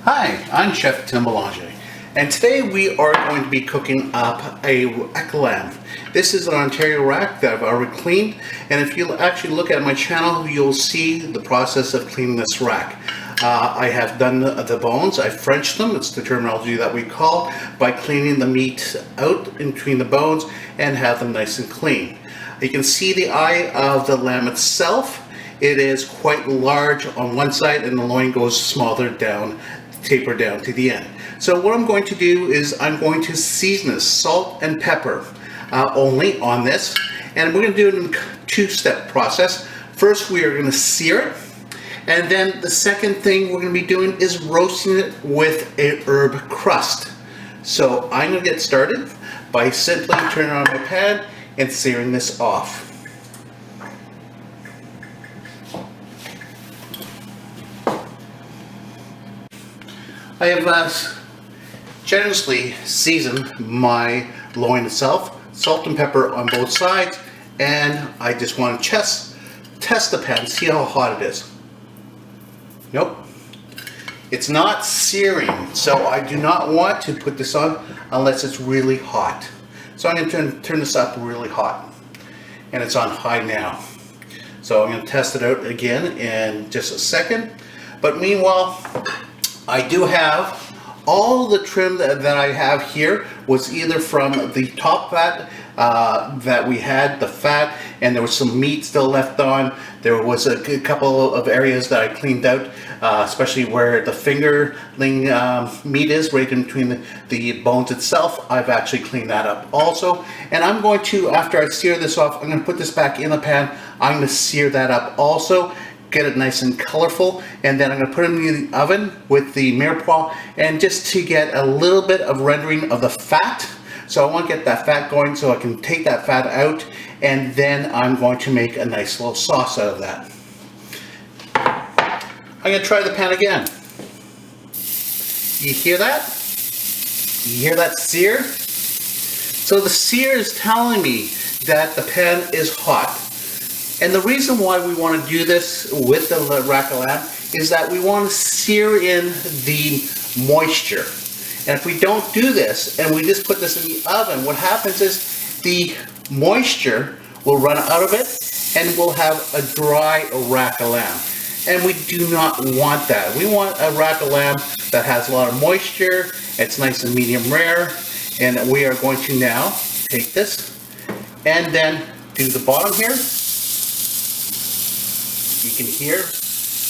Hi, I'm Chef Tim Belanger, and today we are going to be cooking up a rack lamb. This is an Ontario rack that I've already cleaned, and if you actually look at my channel, you'll see the process of cleaning this rack. I have done the bones, I Frenched them, it's the terminology that we call, by cleaning the meat out in between the bones and have them nice and clean. You can see the eye of the lamb itself. It is quite large on one side and the loin goes smaller down, taper down to the end. So what I'm going to do is I'm going to season this, salt and pepper only on this, and we're going to do it in a two-step process. First we are going to sear it, and then the second thing we're going to be doing is roasting it with a herb crust. So I'm going to get started by simply turning on my pan and searing this off. I have generously seasoned my loin itself, salt and pepper on both sides, and I just want to test the pan, see how hot it is. Nope, it's not searing, so I do not want to put this on unless it's really hot. So I'm going to turn this up really hot, and it's on high now. So I'm going to test it out again in just a second, but meanwhile I do have all the trim that I have here was either from the top fat that we had, the fat, and there was some meat still left on. There was a couple of areas that I cleaned out, especially where the fingerling meat is, right in between the bones itself. I've actually cleaned that up also. And I'm going to, after I sear this off, I'm going to put this back in the pan. I'm going to sear that up also, get it nice and colorful, and then I'm going to put it in the oven with the mirepoix, and just to get a little bit of rendering of the fat. So I want to get that fat going so I can take that fat out, and then I'm going to make a nice little sauce out of that. I'm going to try the pan again. You hear that? You hear that sear? So the sear is telling me that the pan is hot. And the reason why we want to do this with the rack of lamb is that we want to sear in the moisture. And if we don't do this and we just put this in the oven, what happens is the moisture will run out of it and we'll have a dry rack of lamb. And we do not want that. We want a rack of lamb that has a lot of moisture, it's nice and medium rare, and we are going to now take this and then do the bottom here. You can hear,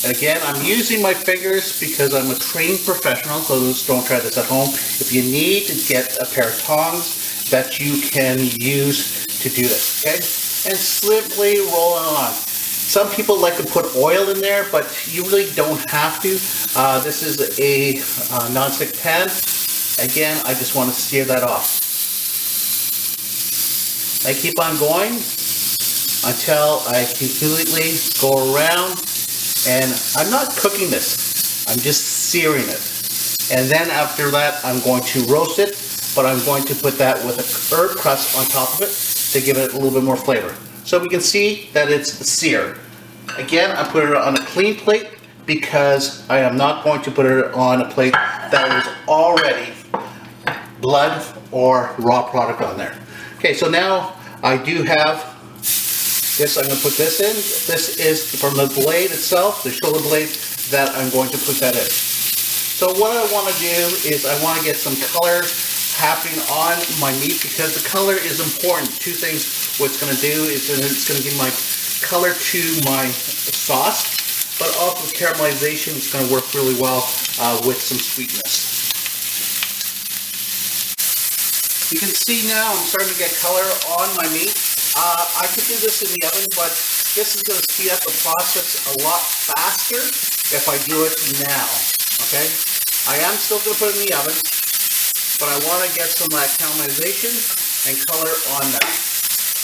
and again, I'm using my fingers because I'm a trained professional, so don't try this at home. If you need to get a pair of tongs that you can use to do this, okay? And simply roll it on. Some people like to put oil in there, but you really don't have to. This is a non-stick pan. Again, I just want to sear that off. I keep on going until I completely go around, and I'm not cooking this, I'm just searing it. And then after that I'm going to roast it, but I'm going to put that with a herb crust on top of it to give it a little bit more flavor. So we can see that it's seared. Again, I put it on a clean plate because I am not going to put it on a plate that is already blood or raw product on there. Okay, so now I do have this. I'm going to put this in. This is from the blade itself, the shoulder blade, that I'm going to put that in. So what I want to do is I want to get some color happening on my meat because the color is important. Two things what it's going to do is it's going to give my color to my sauce, but also caramelization is going to work really well with some sweetness. You can see now I'm starting to get color on my meat. I could do this in the oven, but this is going to speed up the process a lot faster if I do it now, okay? I am still going to put it in the oven, but I want to get some caramelization and color on that.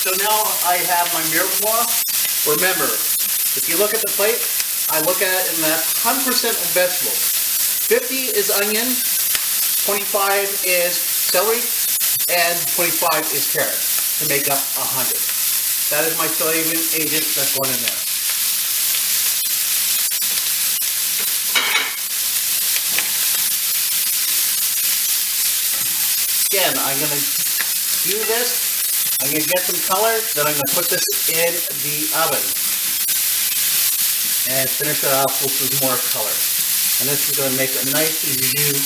So now I have my mirepoix. Remember, if you look at the plate, I look at it and that's 100% of vegetables. 50 is onion, 25 is celery, and 25 is carrot to make up 100. That is my flavoring agent that's going in there. Again, I'm going to do this. I'm going to get some color, then I'm going to put this in the oven and finish it off with some more color. And this is going to make a nice jus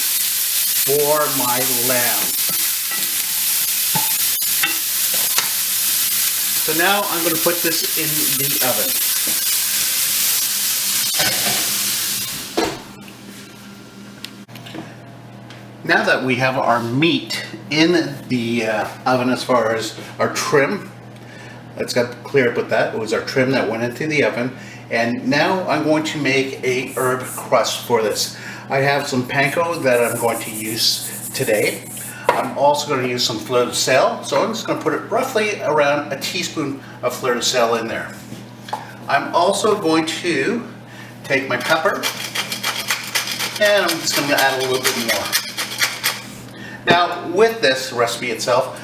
for my lamb. So now I'm going to put this in the oven. Now that we have our meat in the oven, as far as our trim, let's get clear with that. It was our trim that went into the oven. And now I'm going to make a herb crust for this. I have some panko that I'm going to use today. I'm also going to use some fleur de sel. So I'm just going to put it roughly around a teaspoon of fleur de sel in there. I'm also going to take my pepper and I'm just going to add a little bit more. Now, with this recipe itself,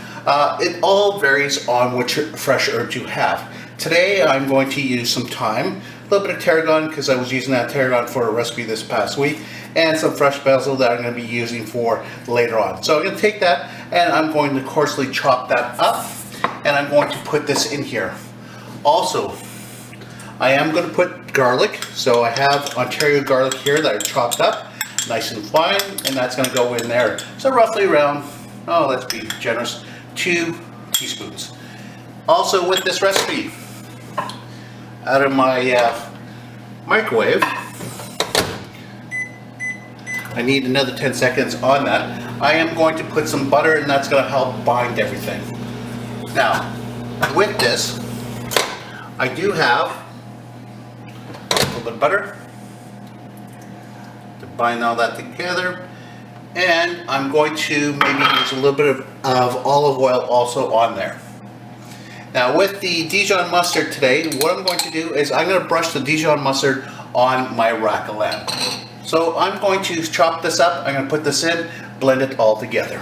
it all varies on which fresh herbs you have. Today, I'm going to use some thyme, a little bit of tarragon because I was using that tarragon for a recipe this past week, and some fresh basil that I'm going to be using for later on. So I'm going to take that and I'm going to coarsely chop that up, and I'm going to put this in here. Also, I am going to put garlic. So I have Ontario garlic here that I chopped up nice and fine, and that's going to go in there. So roughly around, oh, let's be generous, 2 teaspoons. Also with this recipe, out of my microwave, I need another 10 seconds on that. I am going to put some butter, and that's going to help bind everything. Now, with this, I do have a little bit of butter to bind all that together, and I'm going to maybe use a little bit of olive oil also on there. Now with the Dijon mustard today, what I'm going to do is I'm going to brush the Dijon mustard on my rack of lamb. So I'm going to chop this up, I'm going to put this in, blend it all together.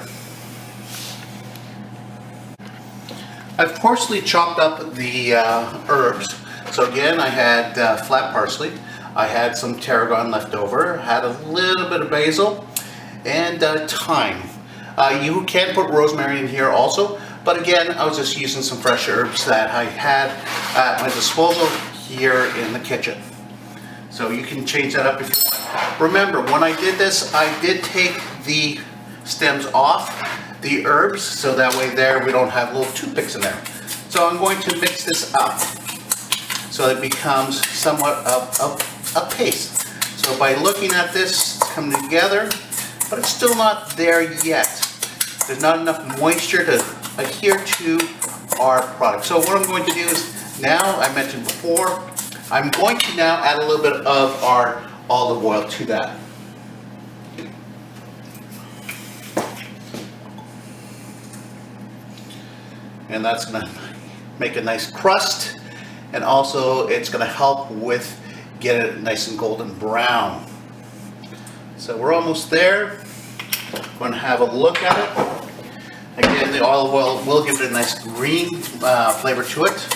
I've coarsely chopped up the herbs. So again, I had flat parsley, I had some tarragon left over, had a little bit of basil, and thyme. You can put rosemary in here also, but again, I was just using some fresh herbs that I had at my disposal here in the kitchen. So you can change that up if you want. Remember, when I did this, I did take the stems off the herbs, so that way there we don't have little toothpicks in there. So I'm going to mix this up so it becomes somewhat of a paste. So by looking at this coming together, but it's still not there yet. There's not enough moisture to adhere to our product. So what I'm going to do is, now, I mentioned before, I'm going to now add a little bit of our olive oil to that. And that's going to make a nice crust, and also it's going to help with getting it nice and golden brown. So we're almost there. I'm going to have a look at it. Again, the olive oil will give it a nice green flavor to it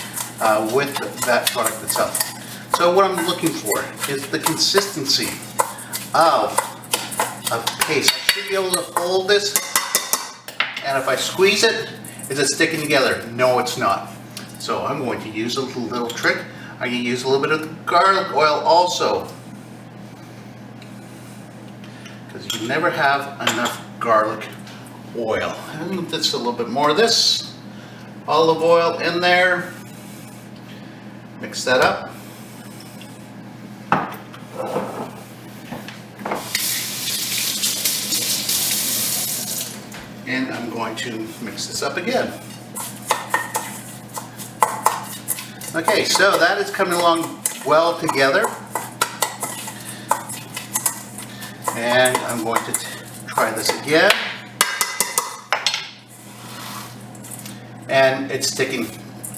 with that product itself. So what I'm looking for is the consistency of paste. I should be able to hold this, and if I squeeze it, is it sticking together? No, it's not. So I'm going to use a little trick. I'm going to use a little bit of the garlic oil also, because you never have enough garlic oil. And just a little bit more of this olive oil in there. Mix that up. And I'm going to mix this up again. Okay, so that is coming along well together. And I'm going to try this again. And it's sticking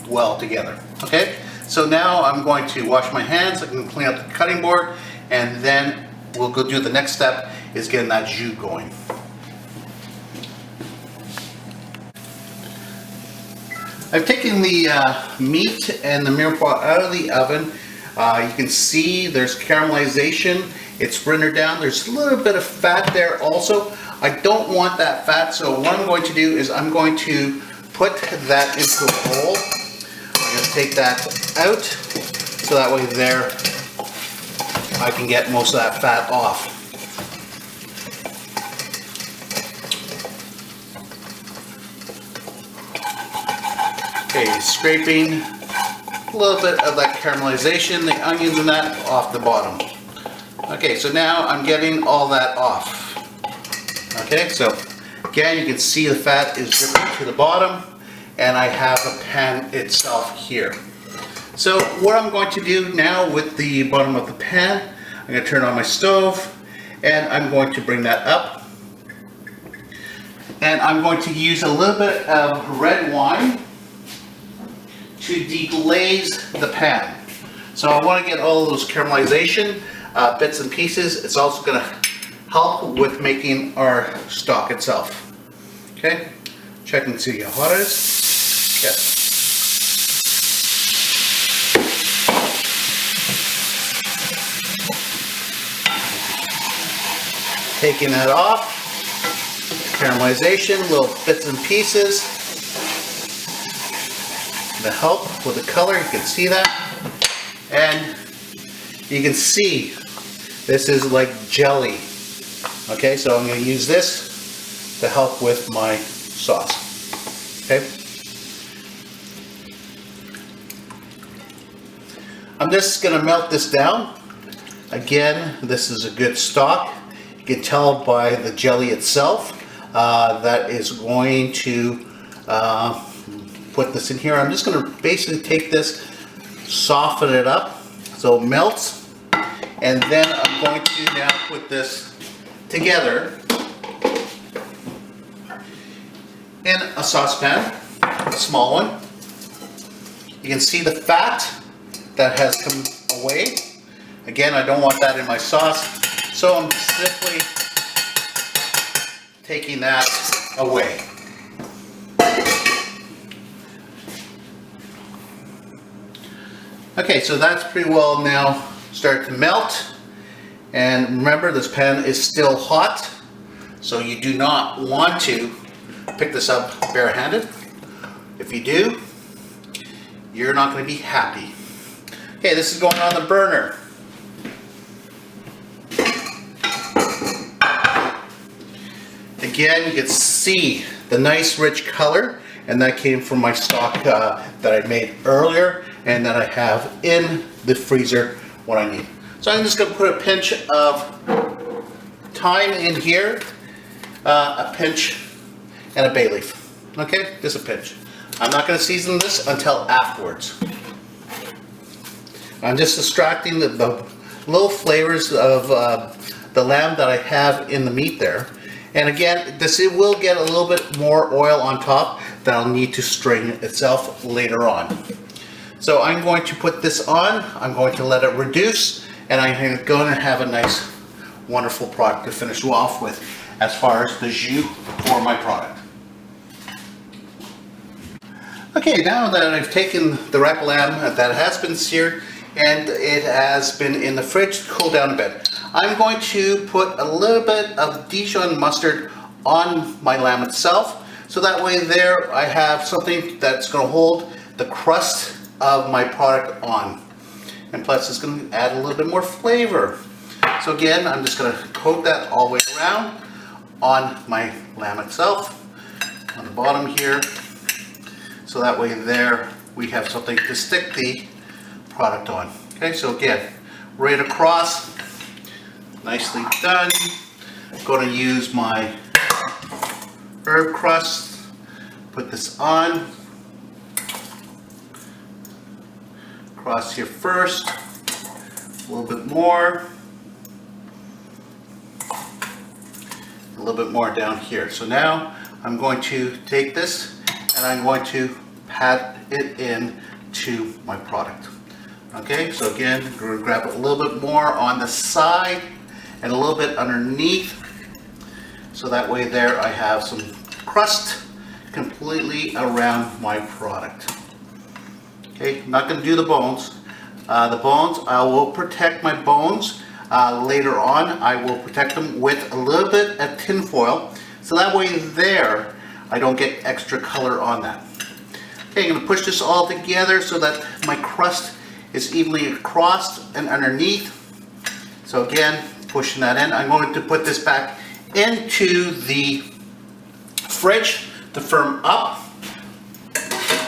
well together. Okay, so now I'm going to wash my hands. I can clean up the cutting board, and then we'll go do the next step, is getting that jus going. I've taken the meat and the mirepoix out of the oven. You can see there's caramelization. It's rendered down. There's a little bit of fat there also. I don't want that fat, so what I'm going to do is I'm going to put that into a bowl. I'm going to take that out, so that way there I can get most of that fat off. Okay, scraping a little bit of that caramelization, the onions and that off the bottom. Okay, so now I'm getting all that off. Okay, so again, you can see the fat is dripping to the bottom, and I have the pan itself here. So what I'm going to do now with the bottom of the pan, I'm going to turn on my stove, and I'm going to bring that up. And I'm going to use a little bit of red wine to deglaze the pan. So I want to get all of those caramelization bits and pieces. It's also going to help with making our stock itself. Okay, check and see how hot it is. Okay. Taking that off, caramelization, little bits and pieces. To help with the color, you can see that, and you can see this is like jelly. Okay, so I'm going to use this to help with my sauce. Okay, I'm just going to melt this down. Again, this is a good stock. You can tell by the jelly itself that is going to put this in here. I'm just going to basically take this, soften it up so it melts, and then I'm going to now put this together in a saucepan, a small one. You can see the fat that has come away. Again, I don't want that in my sauce, so I'm simply taking that away. Okay, so that's pretty well now started to melt. And remember, this pan is still hot, so you do not want to pick this up barehanded. If you do, you're not going to be happy. Okay, this is going on the burner. Again, you can see the nice rich color, and that came from my stock that I made earlier and that I have in the freezer when I need. So I'm just going to put a pinch of thyme in here, a pinch, and a bay leaf. Okay, just a pinch. I'm not going to season this until afterwards. I'm just extracting the little flavors of the lamb that I have in the meat there. And again, it will get a little bit more oil on top that I'll need to strain itself later on. So I'm going to put this on, I'm going to let it reduce, and I'm going to have a nice, wonderful product to finish off with as far as the jus for my product. Okay, now that I've taken the rack lamb that has been seared and it has been in the fridge to cool down a bit, I'm going to put a little bit of Dijon mustard on my lamb itself, so that way there I have something that's going to hold the crust of my product on, and plus it's going to add a little bit more flavor. So again, I'm just going to coat that all the way around on my lamb itself, on the bottom here, so that way there we have something to stick the product on. Okay, so again, right across, nicely done. I'm going to use my herb crust, put this on, across here first, a little bit more, a little bit more down here. So now I'm going to take this and I'm going to pat it in to my product. Okay, so again, I'm going to grab a little bit more on the side and a little bit underneath, so that way there I have some crust completely around my product. Okay, I'm not going to do the bones, The bones, I will protect my bones. Later on, I will protect them with a little bit of tin foil, so that way there, I don't get extra color on that. Okay, I'm going to push this all together so that my crust is evenly across and underneath. So again, pushing that in. I'm going to put this back into the fridge to firm up.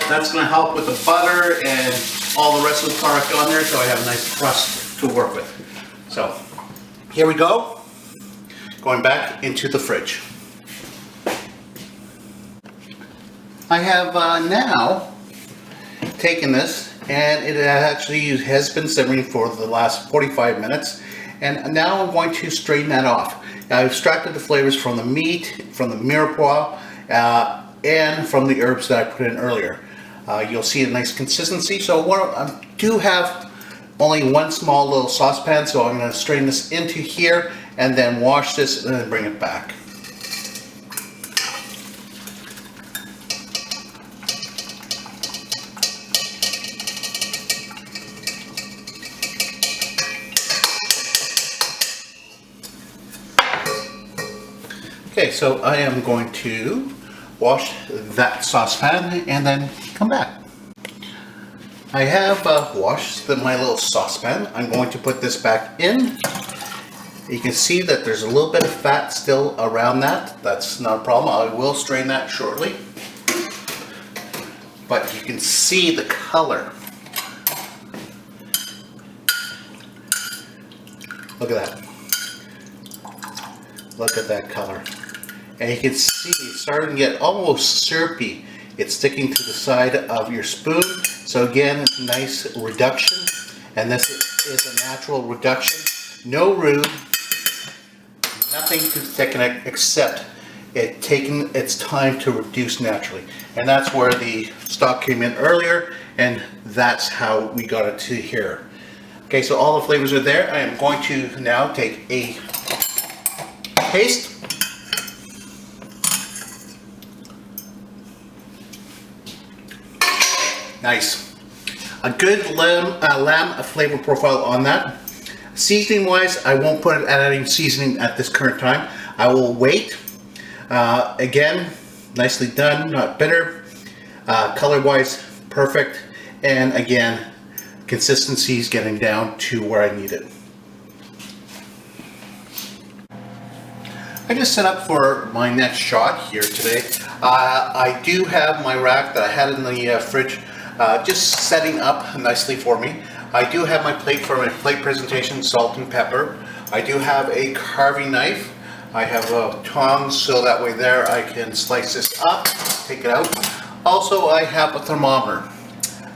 That's going to help with the butter and all the rest of the product on there, so I have a nice crust to work with. So here we go, going back into the fridge. I have now taken this, and it actually has been simmering for the last 45 minutes, and now I'm going to strain that off. I've extracted the flavors from the meat, from the mirepoix, and from the herbs that I put in earlier. You'll see a nice consistency. So I do have only one small little saucepan, so I'm going to strain this into here and then wash this and then bring it back. Okay, so I am going to wash that saucepan and then come back. I have washed my little saucepan. I'm going to put this back in. You can see that there's a little bit of fat still around that. That's not a problem. I will strain that shortly. But you can see the color. Look at that. Look at that color. And you can see it's starting to get almost syrupy. It's sticking to the side of your spoon. So again, nice reduction. And this is a natural reduction. No roux, nothing to thicken it except it taking its time to reduce naturally. And that's where the stock came in earlier, and that's how we got it to here. Okay, so all the flavors are there. I am going to now take a taste. Nice. A good lamb flavor profile on that. Seasoning wise, I won't put it at any seasoning at this current time. I will wait. Again, nicely done, not bitter. Color wise, perfect. And again, consistency is getting down to where I need it. I just set up for my next shot here today. I do have my rack that I had in the fridge just setting up nicely for me. I do have my plate for my plate presentation, salt and pepper. I do have a carving knife. I have tongs, so that way there I can slice this up, take it out. Also, I have a thermometer.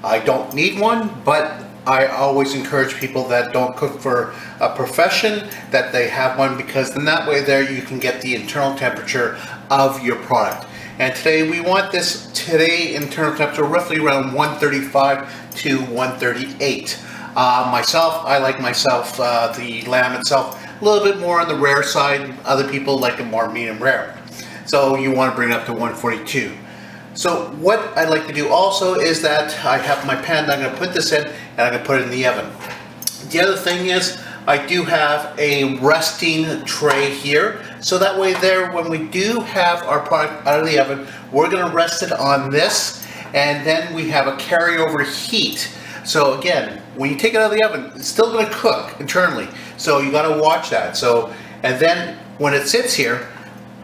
I don't need one, but I always encourage people that don't cook for a profession that they have one, because then that way there you can get the internal temperature of your product. And today we want this internal temperature roughly around 135 to 138. I like the lamb itself a little bit more on the rare side. Other people like it more medium rare. So you want to bring it up to 142. So what I like to do also is that I have my pan that I'm going to put this in, and I'm going to put it in the oven. The other thing is I do have a resting tray here, so that way there when we do have our product out of the oven, we're going to rest it on this, and then we have a carryover heat. So again, when you take it out of the oven, it's still going to cook internally, so you got to watch that. So, and then when it sits here,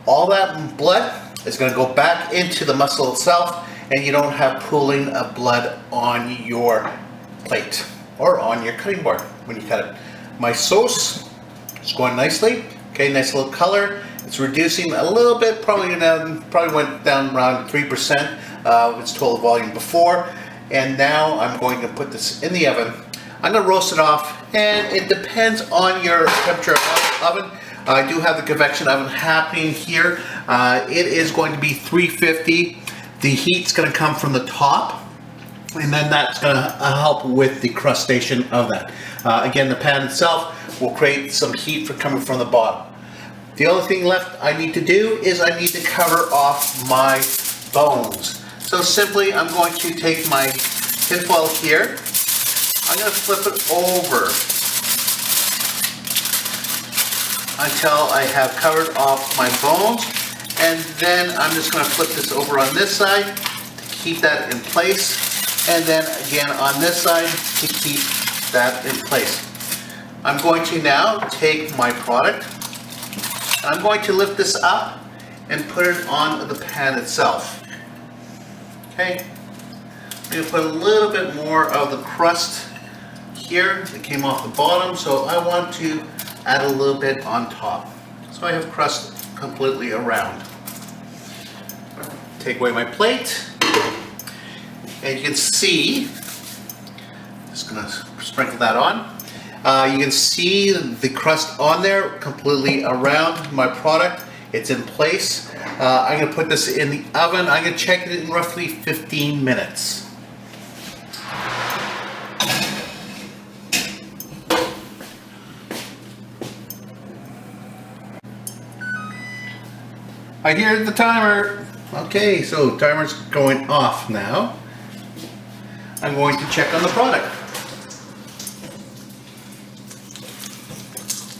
all that blood is going to go back into the muscle itself, and you don't have pooling of blood on your plate or on your cutting board when you cut it. My sauce is going nicely. Okay, nice little color. It's reducing a little bit, probably went down around 3% of its total volume before. And now I'm going to put this in the oven. I'm going to roast it off, and it depends on your temperature of the oven. I do have the convection oven happening here. It is going to be 350. The heat's going to come from the top, and then that's going to help with the crustation of that. Again, the pan itself will create some heat coming from the bottom. The only thing left I need to do is I need to cover off my bones. So simply I'm going to take my tin foil here, I'm going to flip it over until I have covered off my bones, and then I'm just going to flip this over on this side to keep that in place, and then again on this side to keep that in place. I'm going to now take my product and I'm going to lift this up and put it on the pan itself. Okay, I'm going to put a little bit more of the crust here that came off the bottom, so I want to add a little bit on top. So I have crust completely around. Take away my plate, and you can see, just going to sprinkle that on. You can see the crust on there completely around my product. It's in place. I'm going to put this in the oven. I'm going to check it in roughly 15 minutes. I hear the timer. Okay, so timer's going off now. I'm going to check on the product.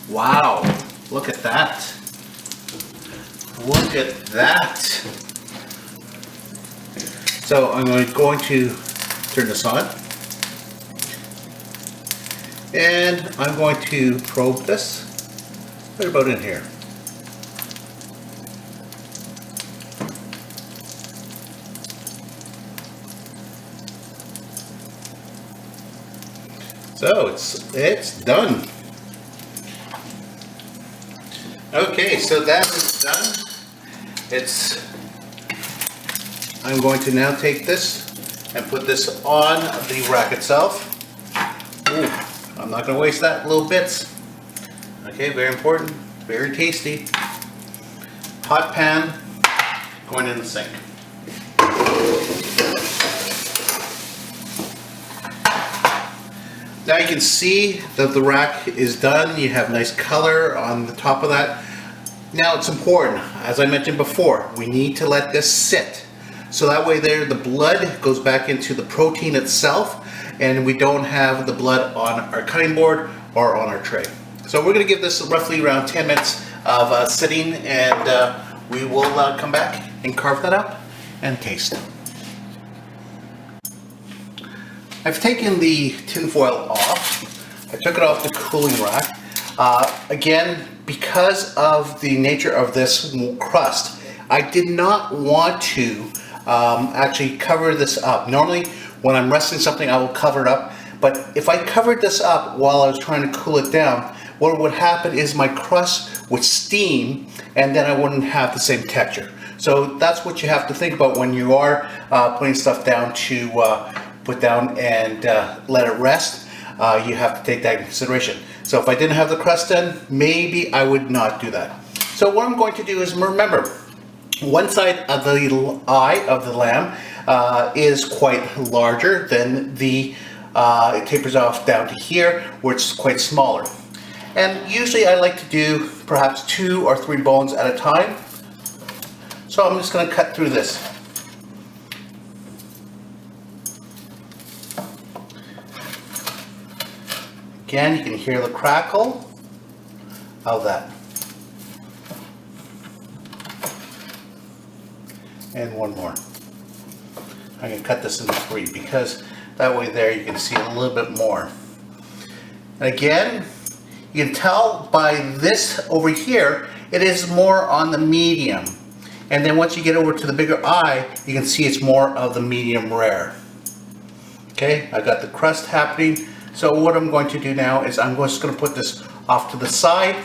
Wow, look at that. Look at that. So I'm going to turn this on. And I'm going to probe this right about in here. So it's done. Okay, so that is done. I'm going to now take this and put this on the rack itself. Ooh, I'm not going to waste that little bits. Okay, very important, very tasty. Hot pan going in the sink. Now you can see that the rack is done. You have nice color on the top of that. Now it's important, as I mentioned before, we need to let this sit. So that way there, the blood goes back into the protein itself, and we don't have the blood on our cutting board or on our tray. So we're going to give this roughly around 10 minutes of sitting, and we will come back and carve that up and taste. I've taken the tin foil off. I took it off the cooling rack. Again, because of the nature of this crust, I did not want to actually cover this up. Normally, when I'm resting something, I will cover it up. But if I covered this up while I was trying to cool it down, what would happen is my crust would steam, and then I wouldn't have the same texture. So that's what you have to think about when you are putting stuff down to put down and let it rest. You have to take that into consideration. So if I didn't have the crust in, maybe I would not do that. So what I'm going to do is, remember, one side of the eye of the lamb is quite larger than the, it tapers off down to here, where it's quite smaller. And usually I like to do perhaps 2 or 3 bones at a time. So I'm just going to cut through this. Again, you can hear the crackle of that. And one more. I'm going to cut this into 3 because that way there you can see a little bit more. And again, you can tell by this over here, it is more on the medium. And then once you get over to the bigger eye, you can see it's more of the medium rare. Okay, I got the crust happening. So what I'm going to do now is I'm just going to put this off to the side,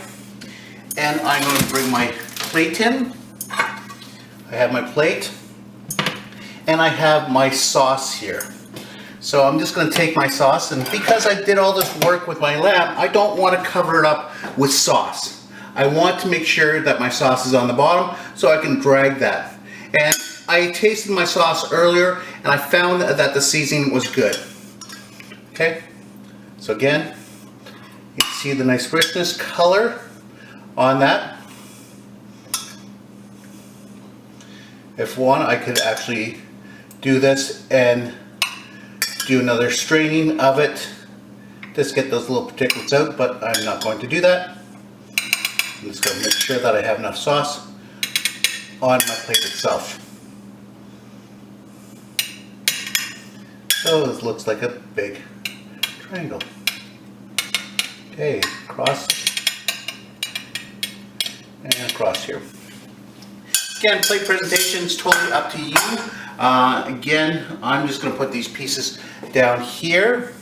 and I'm going to bring my plate in. I have my plate, and I have my sauce here. So I'm just going to take my sauce, and because I did all this work with my lamb, I don't want to cover it up with sauce. I want to make sure that my sauce is on the bottom so I can drag that. And I tasted my sauce earlier, and I found that the seasoning was good. Okay. So again, you can see the nice richness color on that. If one, I could actually do this and do another straining of it just get those little particulates out, but I'm not going to do that. I'm just going to make sure that I have enough sauce on my plate itself. So this looks like a big triangle. Okay, cross and across here. Again, plate presentation is totally up to you. Again, I'm just going to put these pieces down here,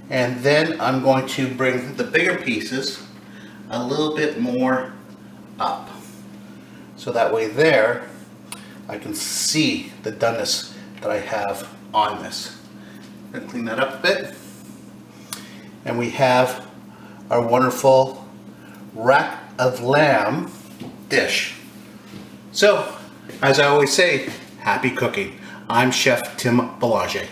and then I'm going to bring the bigger pieces a little bit more up, so that way there I can see the doneness that I have on this. I'm going to clean that up a bit, and we have our wonderful rack of lamb dish. So, as I always say, happy cooking. I'm Chef Tim Belanger.